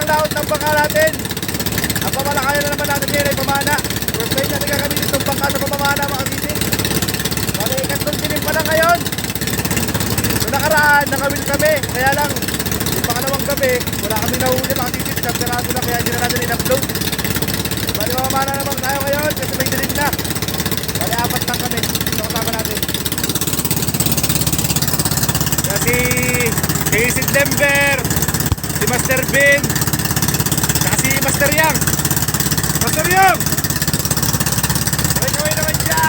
ang laot ng bangka natin. Ang pamalakayan na naman natin ngayon ay pamana. First time natin gagamitin itong bangka sa pamamana mga kasisig. Bali, ikatlong dilim pa lang ngayon. Noong nakaraan, nakawil kami. Kaya lang, yung pangalawang gabi, wala kami nahuli mga kasisig. Kapsarado na kaya hindi na natin in-upload. Bali, pamamana naman tayo ngayon kasi may dilim na. Bali, 4 lang kami. Ito kasama natin. Kasi si Denver, si Master Ben, saka si Master Yang. Master Yang! Kaway naman siya!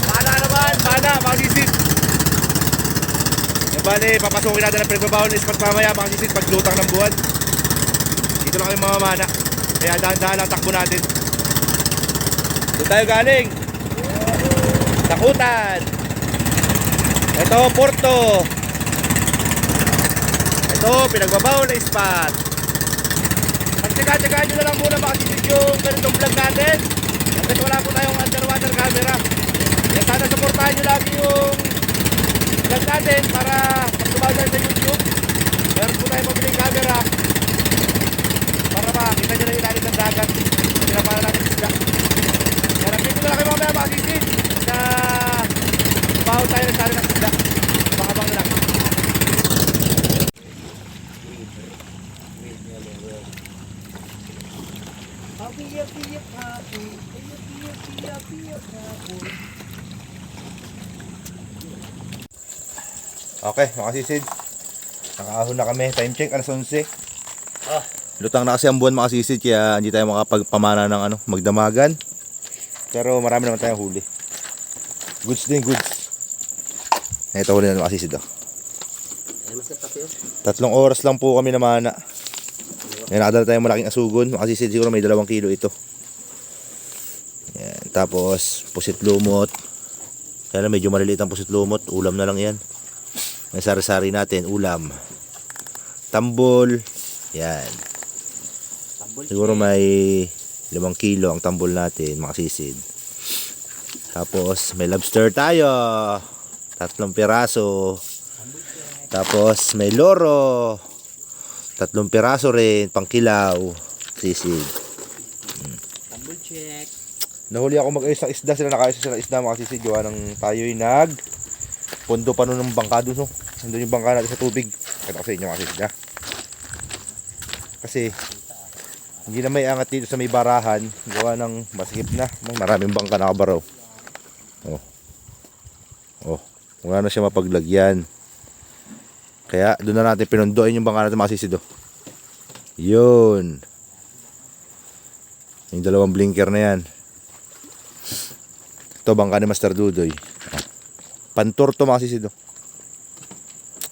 Bana naman, bana, mga sisid. Bale, papasukin natin ang pinagbabaon ng spot mamaya mga sisid paglutang ng buwan. Dito lang kami mamamana. Kaya dahan-dahan ang takbo natin. Doon tayo galing. Takutan. Ito, Porto. Ito, pinagbabaw na spot. Pagtsaga-tsagaan nyo na lang muna makasisid yung ganitong vlog natin. Kasi wala po tayong underwater camera. Kaya sana supportahan nyo lagi yung vlog natin para pagtubaw dyan sa YouTube. Meron po tayong mabiling camera para makakita nyo na yung ilalim ng dagat. Pinapala natin isda. Kaya nagpito na lang kayo mamaya makasisid na baho tayo ng sari ng isda. Pakabang na lang. Okay, makasisid. Nakaahon na kami. Time check, alas 11. Lutang na kasi ang buwan makasisid kaya hindi tayo makapagpamana ng magdamagan. Pero marami naman tayong huli. Goods din, goods. Ito huli na makasisid. 3 oras lang po kami namana. Yan, nakadala tayong malaking asugon. Makasisid siguro may 2 kilo ito. Yan, tapos pusit lumot. Kaya medyo maliliit ang pusit lumot. Ulam na lang yan. May sari-sari natin, ulam. Tambol. Yan. Siguro may 5 kilo ang tambol natin, makasisid. Tapos may lobster tayo. 3 piraso. Tapos may loro. 3 piraso rin, pangkilaw. Sisid. Tambol check. Nahuli ako mag-ayos ng isda. Sila nakayos sila ng isda, makasisid. Gawa ng tayo'y pondo pa nun ng bangka dun, no? Nandun yung bangka natin sa tubig. Kaya ko sa inyo makasisid, ha? Kasi hindi na may angat dito sa may barahan. Gawa ng masikip na. Maraming bangka nakabaraw. Wala na siya mapaglagyan. Kaya doon na natin pinundoin yung bangka natin makasisid, oh. Yun. Yung 2 blinker na yan. Ito bangka ni Master Dudoy. Pantur to makasisid, oh.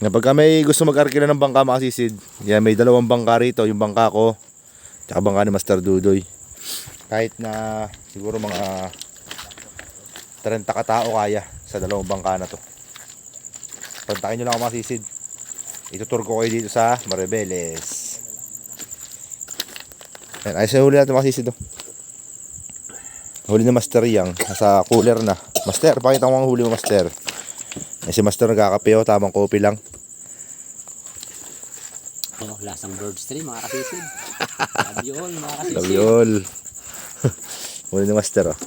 Kapag may gusto mag-arkila ng bangka makasisid, yan, may 2 bangka rito. Yung bangka ko tsaka bangka ni Master Dudoy. Kahit na siguro mga 30 katao kaya sa 2 bangka na to. Kontakin nyo lang ako makasisid. Itutur ko kayo dito sa Maribeles. Yan, ayos na huli natin makasisid, oh. Huli na Master Yang. Nasa cooler na. Master, pakita ko ang huli mo, Master. Si Master nagkakape, oh. Tamang kopi lang. Lasang bird stream, mga kasisid. Love you all, mga kasisid. Love you all. Huli ni Master, oh.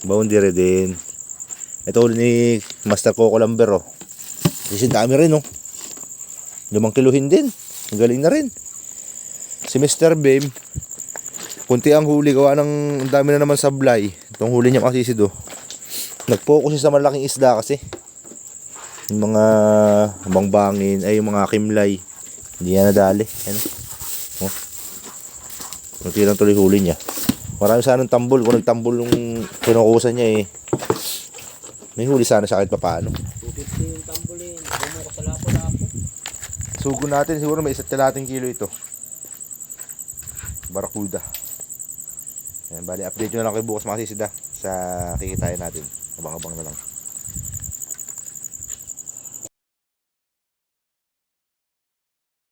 Boundary din. Ito huli ni Master Coco Lamber, oh. Kasi dami rin, oh. 5 kiluhin din. Ang galing na rin. Si Mr. Bim, kunti ang huli, gawa ng dami na naman sablay. Itong huli niya makasisid, oh. Nag-focus siya sa malaking isda kasi. Yung mga bangbangin, ay yung mga kimlay. Hindi yan nadali. Ano? Oh. Kunti lang tuloy huli niya. Marami sanang tambol. Kung nagtambol yung kinukusan niya, may huli sana siya kahit papaano. 250 yung tambolin. Bumo ko sa lapo-lapo. Sugo natin, siguro may 1 kilo ito. Barakuda. Yan, bali, update nyo na lang kayo bukas makasisid, sa kikitain natin. Abang-abang na lang.